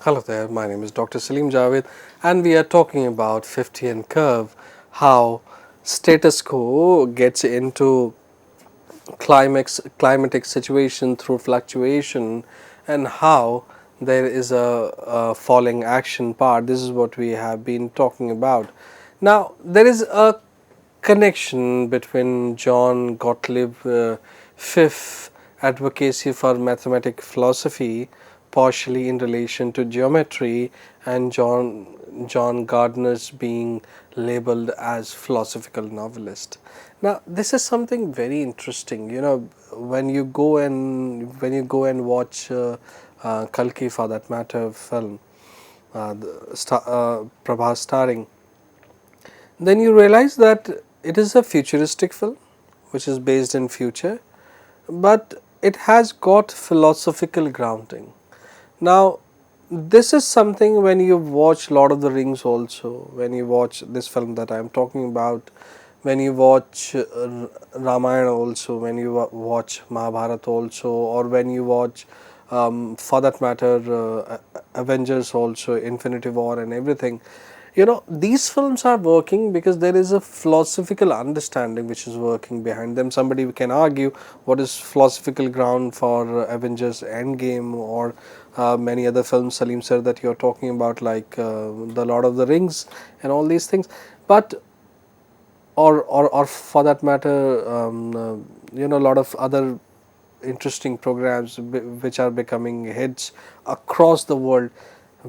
Hello there, my name is Dr. Salim Javed and we are talking about Fichtean curve, how status quo gets into climatic situation through fluctuation and how there is a falling action part. This is what we have been talking about. Now, there is a connection between John Gottlieb Fifth advocacy for mathematic philosophy, partially in relation to geometry, and John Gardner's being labeled as philosophical novelist. Now, this is something very interesting. When you go and watch Kalki, for that matter, film, Prabhas starring, then you realize that it is a futuristic film which is based in future, but it has got philosophical grounding. Now, this is something when you watch Lord of the Rings also, when you watch this film that I am talking about, when you watch Ramayana also, when you watch Mahabharata also, or when you watch for that matter Avengers also, Infinity War and everything. These films are working because there is a philosophical understanding which is working behind them. Somebody can argue what is philosophical ground for Avengers Endgame or many other films, Salim sir, that you're talking about, like The Lord of the Rings and all these things. But or for that matter, a lot of other interesting programs which are becoming hits across the world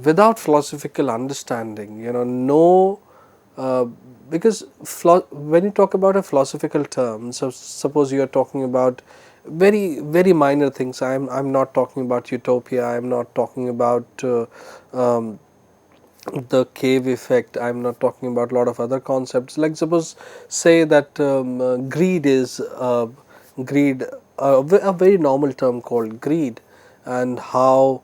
without philosophical understanding. No, uh, because when you talk about a philosophical term, so suppose you are talking about very minor things. I'm not talking about utopia. I'm not talking about um, the cave effect. I'm not talking about a lot of other concepts. Like suppose say that greed is greed, a very normal term called greed, and uh,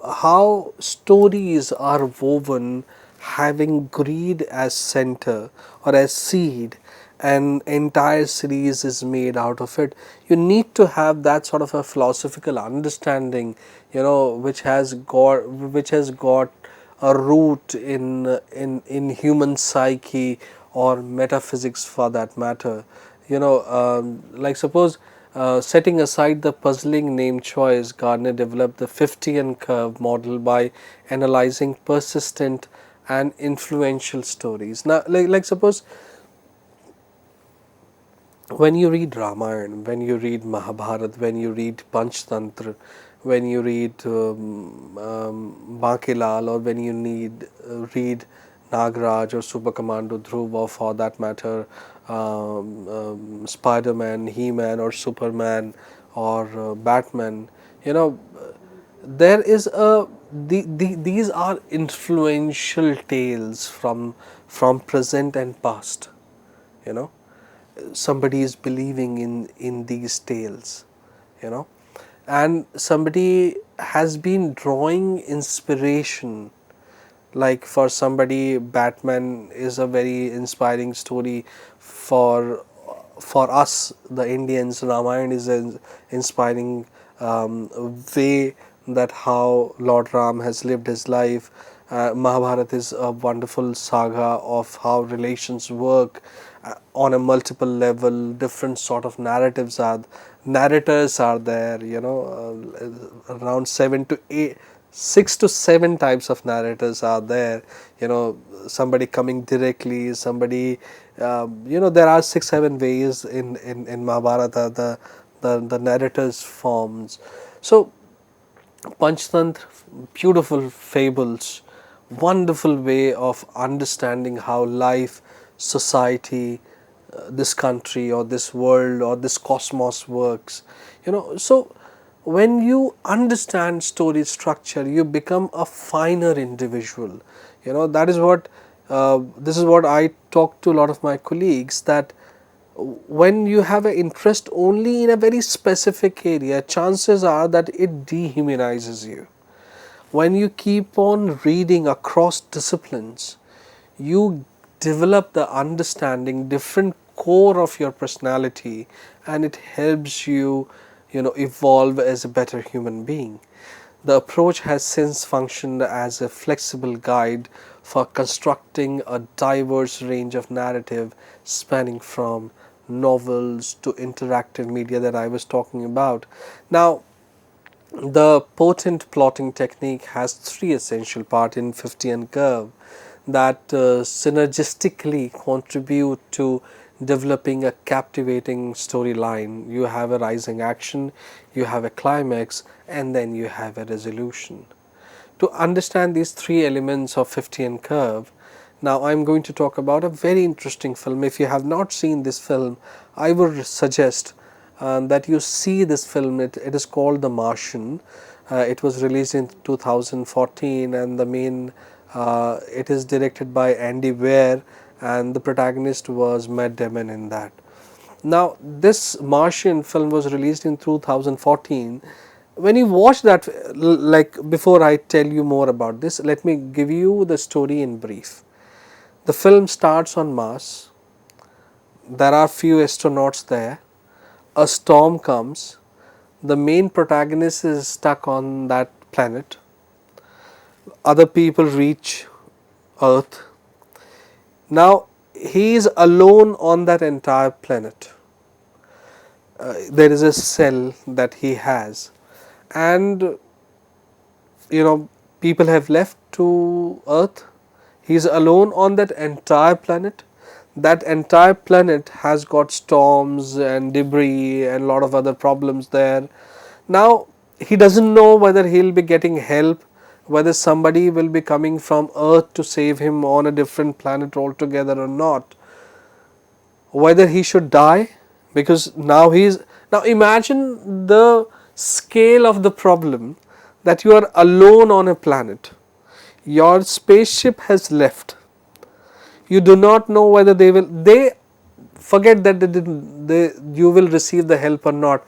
how stories are woven having greed as center or as seed, an entire series is made out of it. You need to have that sort of a philosophical understanding, which has got a root in human psyche or metaphysics, for that matter. Like suppose, setting aside the puzzling name choice, Gardner developed the Fichtean curve model by analyzing persistent and influential stories. Now, like suppose when you read Ramayana, when you read Mahabharata, when you read Panchtantra, when you read Bakilal, or when you read Nagraj or Super Commando Dhruv, or for that matter, Spider-Man, He-Man, or Superman, or Batman, you know, there is these are influential tales from present and past. You know, somebody is believing in these tales, you know and somebody has been drawing inspiration. Like for somebody, Batman is a very inspiring story. For us the Indians, Ramayana is an inspiring way that how Lord Ram has lived his life. Mahabharata is a wonderful saga of how relations work on a multiple level. Different sort of narrators are there. Around 6 to 7 types of narrators are there. Somebody coming directly, somebody, there are 6 7 ways in Mahabharata the narrators forms. So Panchtantra, beautiful fables, wonderful way of understanding how life, society, this country or this world or this cosmos works. So when you understand story structure, you become a finer individual. That is what this is what I talk to a lot of my colleagues, that when you have an interest only in a very specific area, chances are that it dehumanizes you. When you keep on reading across disciplines, you develop the understanding, different core of your personality, and it helps you, evolve as a better human being. The approach has since functioned as a flexible guide for constructing a diverse range of narrative spanning from novels to interactive media that I was talking about. Now, the potent plotting technique has three essential parts in Fichtean curve that synergistically contribute to developing a captivating storyline. You have a rising action, you have a climax, and then you have a resolution. To understand these three elements of Fichtean curve, now I am going to talk about a very interesting film. If you have not seen this film, I would suggest that you see this film. It is called The Martian. It was released in 2014, and it is directed by Andy Weir, and the protagonist was Matt Damon in that. Now, this Martian film was released in 2014. When you watch that, like, before I tell you more about this, let me give you the story in brief. The film starts on Mars. There are few astronauts there. A storm comes. The main protagonist is stuck on that planet. Other people reach Earth. Now he is alone on that entire planet. There is a cell that he has, and people have left to Earth. He is alone on that entire planet. That entire planet has got storms and debris and a lot of other problems there. Now he doesn't know whether he'll be getting help, whether somebody will be coming from Earth to save him on a different planet altogether or not, whether he should die, because now imagine the scale of the problem, that you are alone on a planet, your spaceship has left, you do not know whether they forget that you will receive the help or not.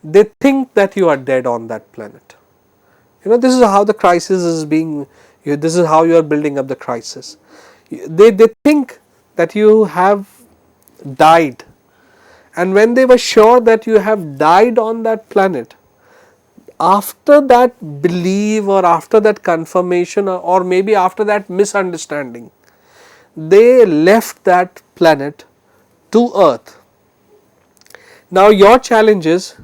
They think that you are dead on that planet. This is how the crisis is being, this is how you are building up the crisis. They think that you have died, and when they were sure that you have died on that planet, after that belief or after that confirmation, or maybe after that misunderstanding, they left that planet to Earth. Now your challenge is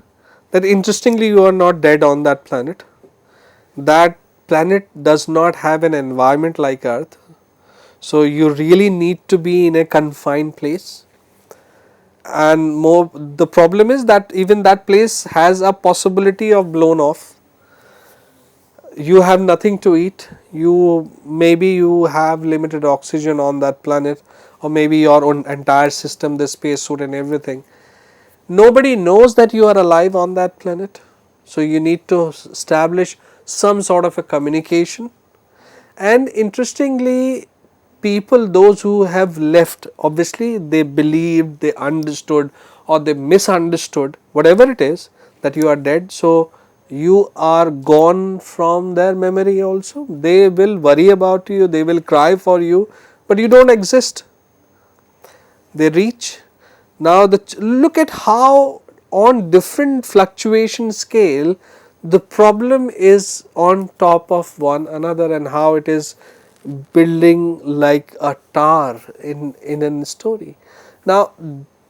that, interestingly, you are not dead on that planet. That planet does not have an environment like Earth, so you really need to be in a confined place. And more, the problem is that even that place has a possibility of blown off. You have nothing to eat, maybe you have limited oxygen on that planet, or maybe your own entire system, the spacesuit and everything. Nobody knows that you are alive on that planet, so you need to establish some sort of a communication. And interestingly, people, those who have left, obviously they believed, they understood, or they misunderstood, whatever it is, that you are dead, so you are gone from their memory also. They will worry about you, they will cry for you, but you don't exist. They reach. Now look at how on different fluctuation scale the problem is on top of one another, and how it is building like a tower in a story. Now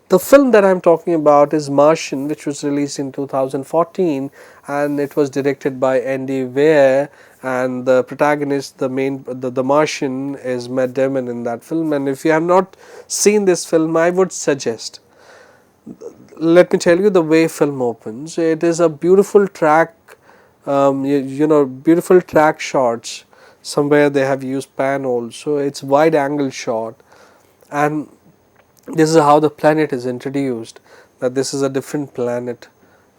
the film that I am talking about is Martian, which was released in 2014, and it was directed by Andy Weir, and the protagonist, the Martian, is Matt Damon in that film. And if you have not seen this film, I would suggest, let me tell you the way film opens. It is a beautiful track, beautiful track shots. Somewhere they have used pan also. It's wide angle shot, and this is how the planet is introduced, that this is a different planet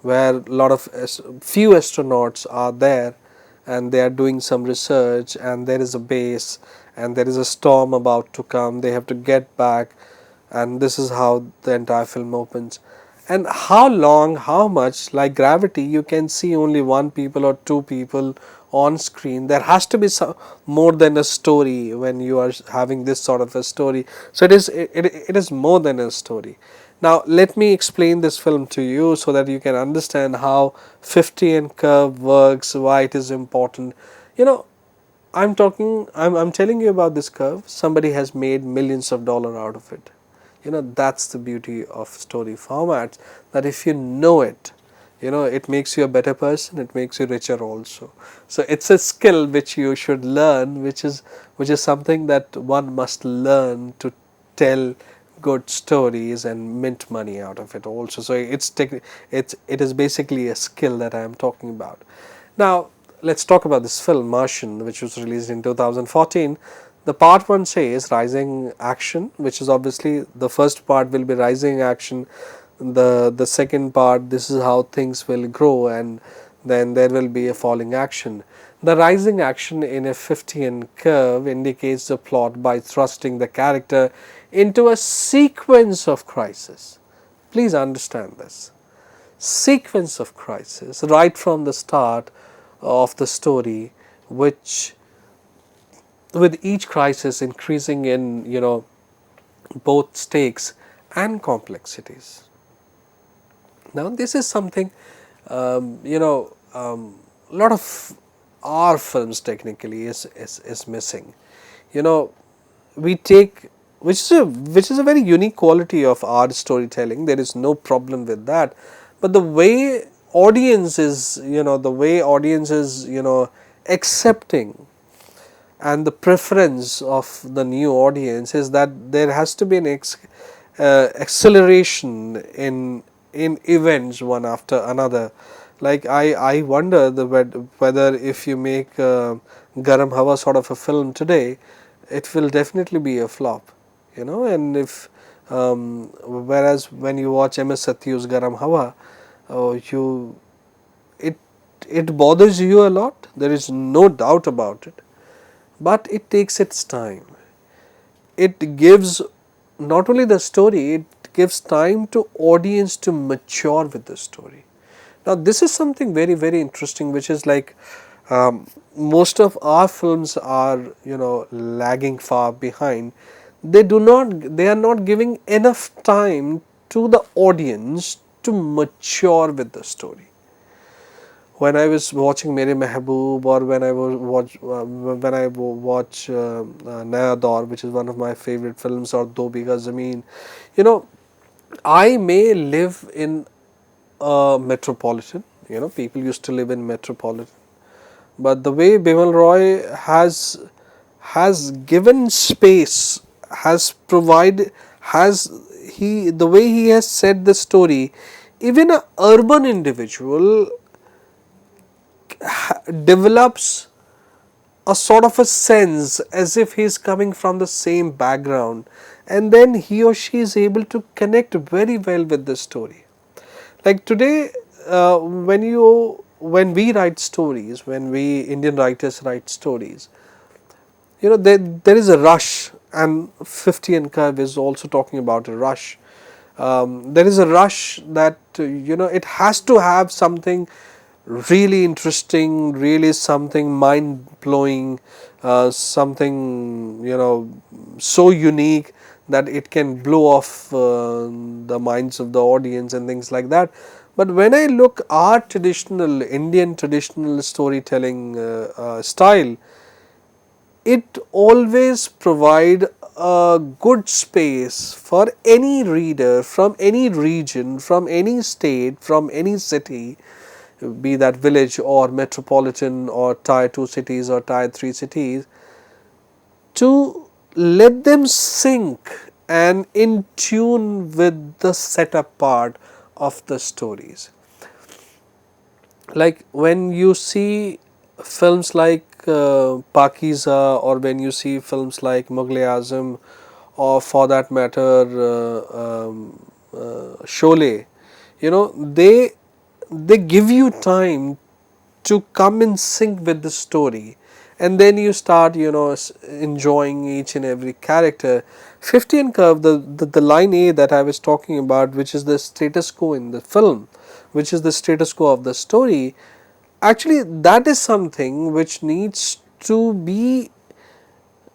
where few astronauts are there, and they are doing some research, and there is a base, and there is a storm about to come, they have to get back, and this is how the entire film opens. And how long, how much, like gravity, you can see only one people or two people on screen. There has to be more than a story when you are having this sort of a story. So it is more than a story. Now let me explain this film to you so that you can understand how Fichtean curve works, why it is important. You know, I'm telling you about this curve. Somebody has made millions of dollars out of it. You know, that's the beauty of story formats, that if you know it, you know, it makes you a better person, it makes you richer also. So it's a skill which you should learn, which is something that one must learn to tell good stories and mint money out of it also. So it is basically a skill that I am talking about. Now let's talk about this film Martian, which was released in 2014. The part 1 says rising action, which is obviously the first part will be rising action. The second part, this is how things will grow, and then there will be a falling action. The rising action in a Fichtean curve indicates the plot by thrusting the character into a sequence of crisis. Please understand this sequence of crisis right from the start of the story, which with each crisis increasing in, you know, both stakes and complexities. Now this is something, you know, a lot of our films technically is missing. You know, we take, which is a very unique quality of our storytelling. There is no problem with that, but the way audience is, you know, the way audience is, you know, accepting, and the preference of the new audience is that there has to be an acceleration in events one after another. Like I wonder whether if you make Garam Hawa sort of a film today, it will definitely be a flop, you know. And if whereas when you watch MS Satyu's Garam Hawa, you it it bothers you a lot. There is no doubt about it, but it takes its time. It gives not only the story, it gives time to audience to mature with the story. Now this is something very, very interesting, which is like most of our films are, you know, lagging far behind. They are not giving enough time to the audience to mature with the story. When I was watching Mere Mehboob, or when I watch Naya Daur, which is one of my favorite films, or Do Bigha Zameen, you know, I may live in a metropolitan. You know, people used to live in metropolitan, but the way Bimal Roy has given space, has provided, has he the way he has said the story, even a urban individual develops a sort of a sense as if he is coming from the same background, and then he or she is able to connect very well with the story. Like today, when we write stories, when we Indian writers write stories, you know, there is a rush, and Fichtean curve is also talking about a rush. There is a rush that you know, it has to have something really interesting, really something mind blowing, something, you know, so unique that it can blow off the minds of the audience and things like that. But when I look our traditional Indian traditional storytelling style, it always provide a good space for any reader from any region, from any state, from any city, be that village or metropolitan or tier 2 cities or tier 3 cities, to let them sink and in tune with the setup part of the stories. Like when you see films like Pakiza, or when you see films like Mughal-e-Azam, or for that matter Sholay, you know, they give you time to come in sync with the story, and then you start, you know, enjoying each and every character. Fichtean curve, the line A that I was talking about, which is the status quo in the film, which is the status quo of the story, actually that is something which needs to be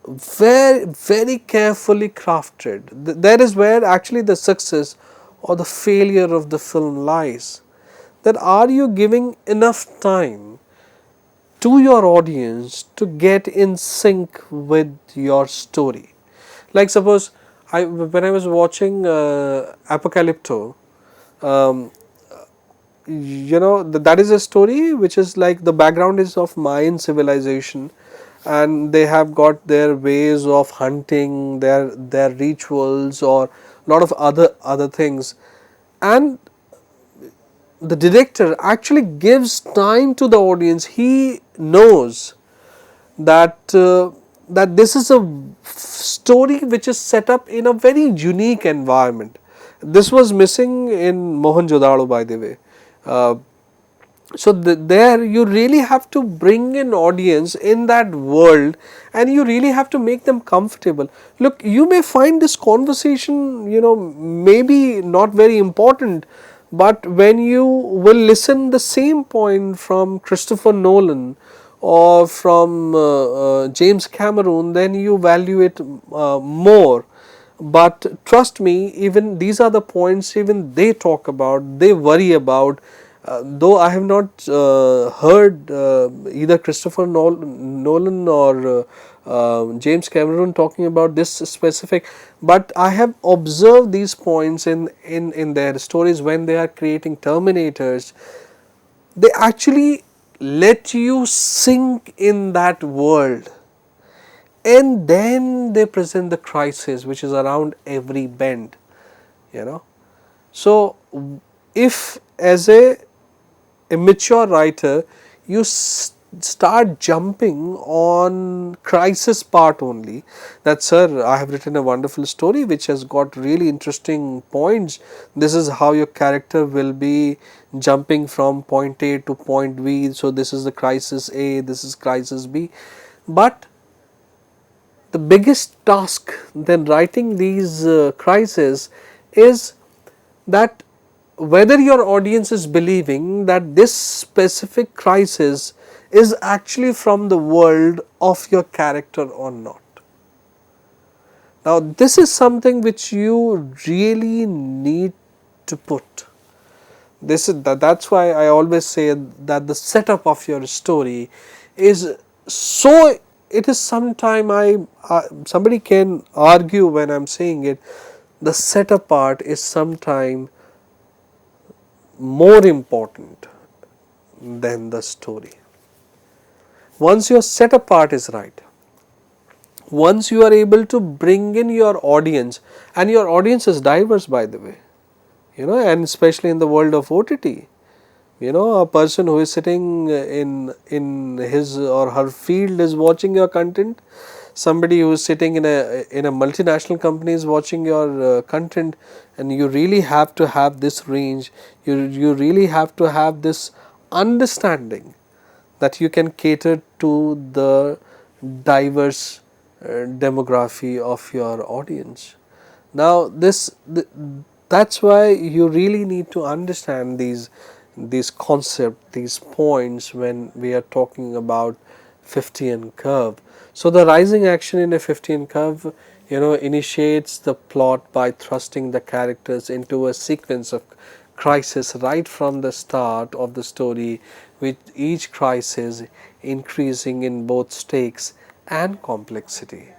very, very carefully crafted. That is where actually the success or the failure of the film lies. That are you giving enough time to your audience to get in sync with your story? Like suppose when I was watching Apocalypto, um, that is a story which is like the background is of Mayan civilization, and they have got their ways of hunting, their rituals, or a lot of other things, and the director actually gives time to the audience. He knows that this is a story which is set up in a very unique environment. This was missing in Mohenjo-daro, by the way. Uh, so there you really have to bring an audience in that world, and you really have to make them comfortable. Look, you may find this conversation, maybe not very important, but when you will listen the same point from Christopher Nolan or from James Cameron, then you value it more. But trust me, even these are the points even they talk about, they worry about. Though I have not heard either Christopher Nolan or James Cameron talking about this specific, but I have observed these points in their stories when they are creating Terminators. They actually let you sink in that world, and then they present the crisis which is around every bend, you know. So if as a mature writer you start jumping on crisis part only, that sir, I have written a wonderful story which has got really interesting points, this is how your character will be jumping from point A to point B, so this is the crisis A, this is crisis B. But the biggest task than writing these crises is that whether your audience is believing that this specific crisis is actually from the world of your character or not. Now this is something which you really need to put. That's why I always say that the setup of your story is so, it is sometime somebody can argue when I'm saying it, the setup part is sometime more important than the story. Once your setup part is right, once you are able to bring in your audience, and your audience is diverse, by the way, and especially in the world of OTT, a person who is sitting in his or her field is watching your content, somebody who is sitting in a multinational company is watching your content, and you really have to have this range, you really have to have this understanding that you can cater to the diverse demography of your audience. Now that's why you really need to understand these concepts, these points when we are talking about Fichtean curve. So the rising action in a Fichtean curve, initiates the plot by thrusting the characters into a sequence of crisis right from the start of the story, with each crisis increasing in both stakes and complexity.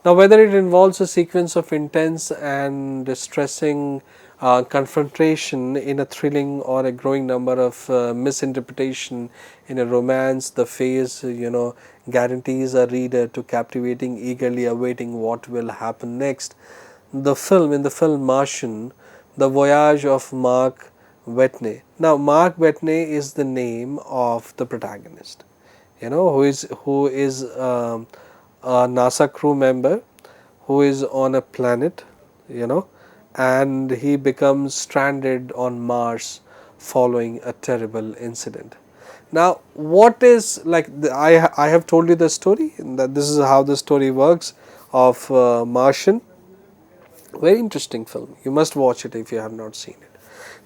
Now, whether it involves a sequence of intense and distressing confrontation in a thrilling, or a growing number of misinterpretation in a romance, the phase guarantees a reader to captivating, eagerly awaiting what will happen next. In the film Martian, the voyage of Mark Watney. Now, Mark Watney is the name of the protagonist, who is a NASA crew member who is on a planet, and he becomes stranded on Mars following a terrible incident. Now, what is like I have told you the story, that this is how the story works of Martian. Very interesting film. You must watch it if you have not seen it.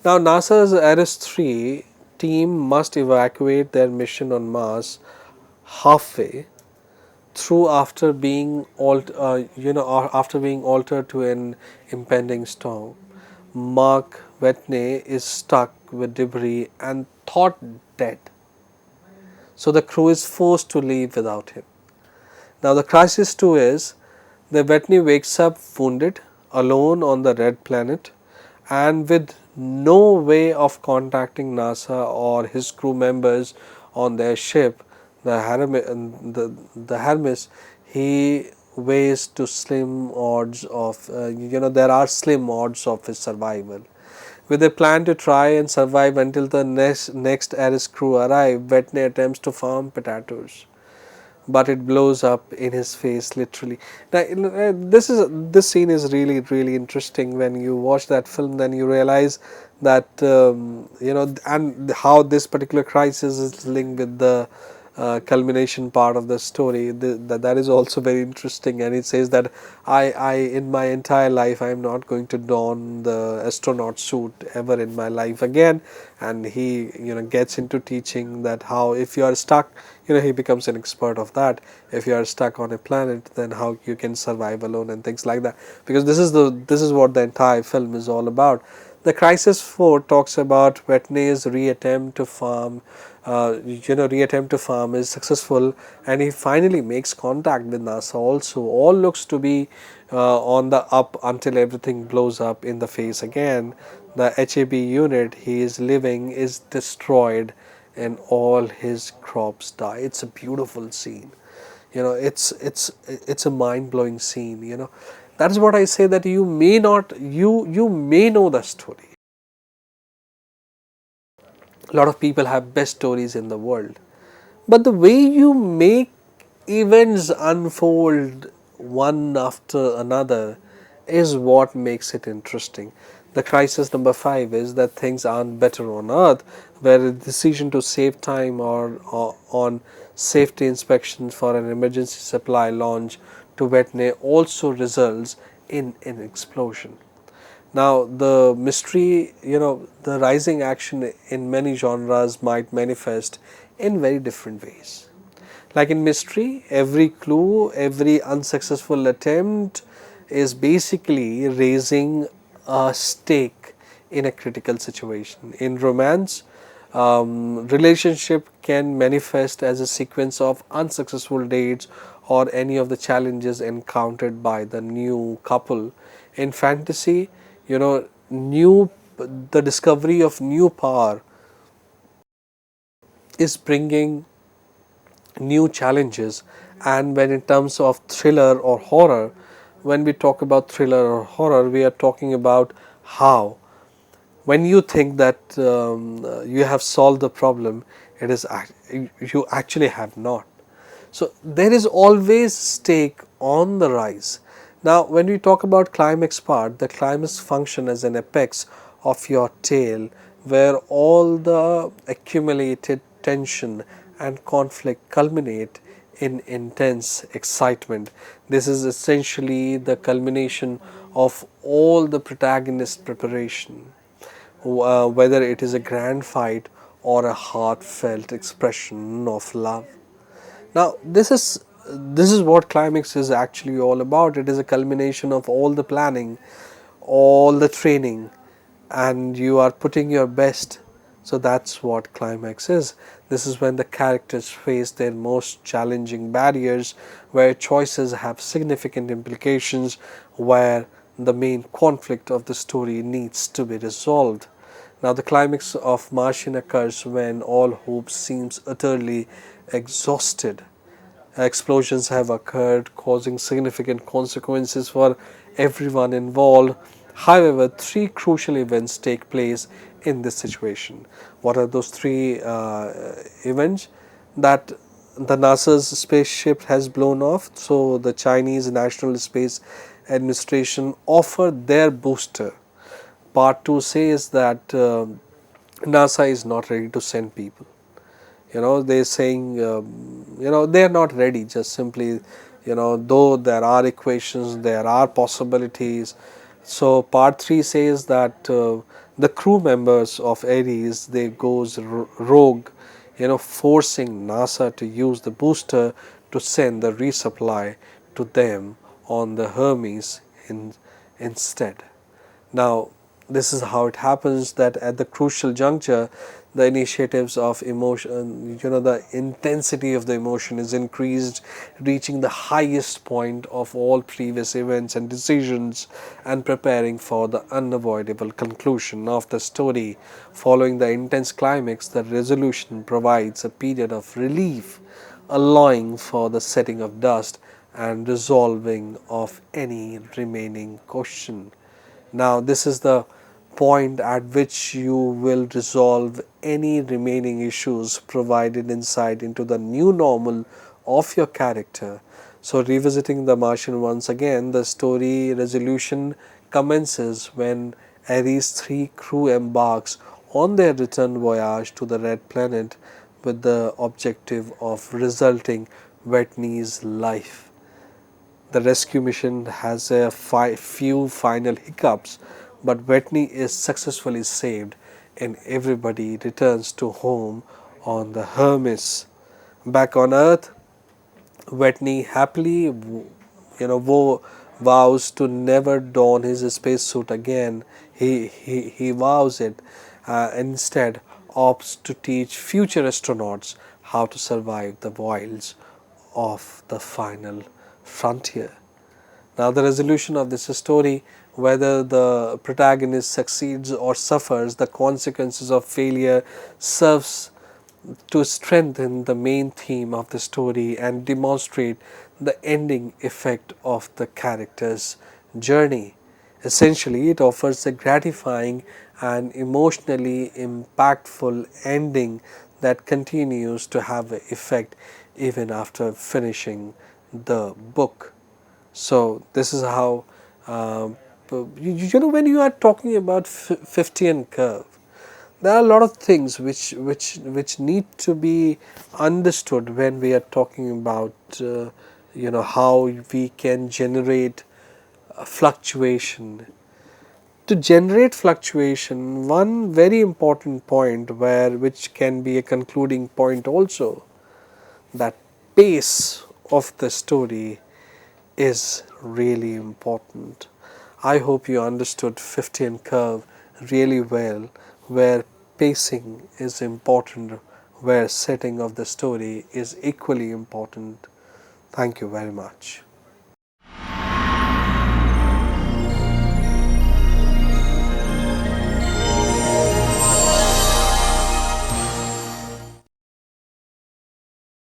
Now, NASA's Ares-3 team must evacuate their mission on Mars halfway through after being altered to an impending storm. Mark Watney is stuck with debris and thought dead. So the crew is forced to leave without him. Now the crisis too is that Watney wakes up wounded, alone on the red planet, and with no way of contacting NASA or his crew members on their ship, the Hermes. He weighs to slim odds of, there are slim odds of his survival. With a plan to try and survive until the next Ares crew arrive, Watney attempts to farm potatoes, but it blows up in his face literally. Now, this scene is really interesting. When you watch that film, then you realize that and how this particular crisis is linked with the culmination part of the story. That is also very interesting, and it says that I in my entire life I am not going to don the astronaut suit ever in my life again. And he gets into teaching that how if you are stuck, he becomes an expert of that. If you are stuck on a planet, then how you can survive alone and things like that. Because this is what the entire film is all about. The Crisis 4 talks about Watney's reattempt to farm. Reattempt to farm is successful, and he finally makes contact with NASA. Also, all looks to be on the up until everything blows up in the face again. The HAB unit he is living is destroyed, and all his crops die. It's a beautiful scene. It's a mind blowing scene. That's what I say, that you may not you may know the story. A lot of people have best stories in the world, but the way you make events unfold one after another is what makes it interesting. The crisis number 5 is that things aren't better on Earth, where a decision to save time or on safety inspections for an emergency supply launch to Whitney also results in an explosion. Now, the mystery, the rising action in many genres might manifest in very different ways. Like in mystery, every clue, every unsuccessful attempt is basically raising a stake in a critical situation. In romance, relationship can manifest as a sequence of unsuccessful dates or any of the challenges encountered by the new couple. In fantasy, new the discovery of new power is bringing new challenges. And when in terms of thriller or horror, when we talk about thriller or horror, we are talking about how when you think that you have solved the problem, it is you actually have not. So there is always stake on the rise. Now, when we talk about climax part, the climax function as an apex of your tale, where all the accumulated tension and conflict culminate in intense excitement. This is essentially the culmination of all the protagonist preparation, whether it is a grand fight or a heartfelt expression of love. Now, this is what climax is actually all about. It is a culmination of all the planning, all the training, and you are putting your best. So that's what climax is. This is when the characters face their most challenging barriers, where choices have significant implications, where the main conflict of the story needs to be resolved. Now, the climax of Martian occurs when all hope seems utterly exhausted. Explosions have occurred, causing significant consequences for everyone involved. However, three crucial events take place in this situation. What are those three events? That the NASA's spaceship has blown off, so the Chinese National Space Administration offered their booster. Part 2 says that NASA is not ready to send people. They're saying, they're not ready, just simply, though there are equations, there are possibilities. So part 3 says that the crew members of Ares, they goes rogue, forcing NASA to use the booster to send the resupply to them on the Hermes instead. Now, This is how it happens that at the crucial juncture, the initiatives of emotion, the intensity of the emotion is increased, reaching the highest point of all previous events and decisions, and preparing for the unavoidable conclusion of the story. Following the intense climax, the resolution provides a period of relief, allowing for the setting of dust and resolving of any remaining question. Now, this is the point at which you will resolve any remaining issues, provided insight into the new normal of your character. So, revisiting the Martian once again, the story resolution commences when Ares' three crew embarks on their return voyage to the Red Planet with the objective of resulting Whitney's life. The rescue mission has a few final hiccups, but Whitney is successfully saved and everybody returns to home on the Hermes. Back on Earth, Whitney happily vows to never don his spacesuit again. He vows it, instead opts to teach future astronauts how to survive the wilds of the final frontier. Now, the resolution of this story, whether the protagonist succeeds or suffers the consequences of failure, serves to strengthen the main theme of the story and demonstrate the ending effect of the character's journey. Essentially, it offers a gratifying and emotionally impactful ending that continues to have an effect even after finishing the book. So this is how when you are talking about Fichtean curve, there are a lot of things which need to be understood when we are talking about how we can generate fluctuation. To generate fluctuation, one very important point which can be a concluding point also, that pace of the story is really important. I hope you understood Fichtean curve really well, where pacing is important, where setting of the story is equally important. Thank you very much.